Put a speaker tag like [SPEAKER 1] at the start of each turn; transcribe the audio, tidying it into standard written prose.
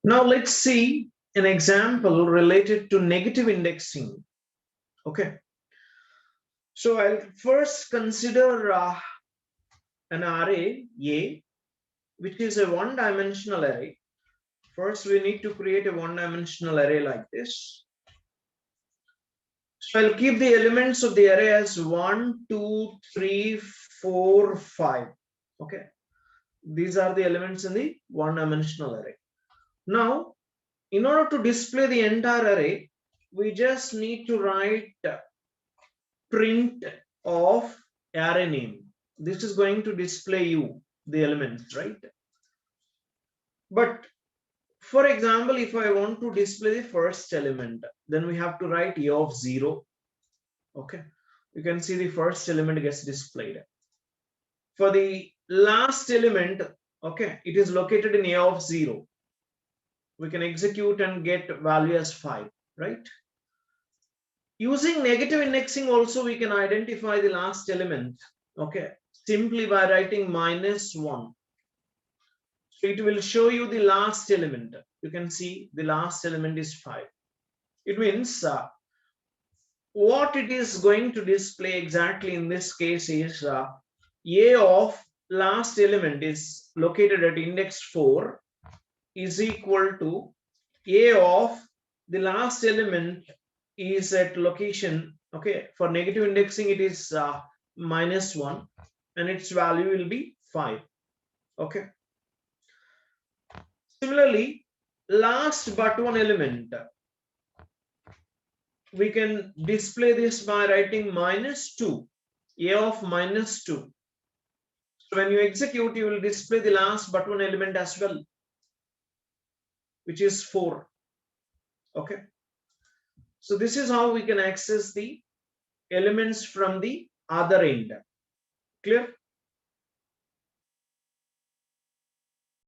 [SPEAKER 1] Now let's see an example related to negative indexing. Okay, so I'll first consider an array A, which is a one-dimensional array. First, we need to create a one-dimensional array like this. So I'll keep the elements of the array as 1, 2, 3, 4, 5. Okay, these are the elements in the one-dimensional array. Now, in order to display the entire array, we just need to write print of array name. This is going to display you the elements, right? But for example, if I want to display the first element, then we have to write a of 0. Okay, you can see the first element gets displayed. For the last element, okay, it is located in a of 0. We can execute and get value as 5, right? Using negative indexing also, we can identify the last element, okay, simply by writing -1. So it will show you the last element. You can see the last element is 5. It means what it is going to display exactly in this case is A of last element is located at index 4 is equal to A of the last element is at location, okay, for negative indexing it is -1 and its value will be 5. Okay, similarly, last but one element, we can display this by writing -2, A of -2. So when you execute, you will display the last but one element as well, which is 4. Okay, so this is how we can access the elements from the other end. Clear?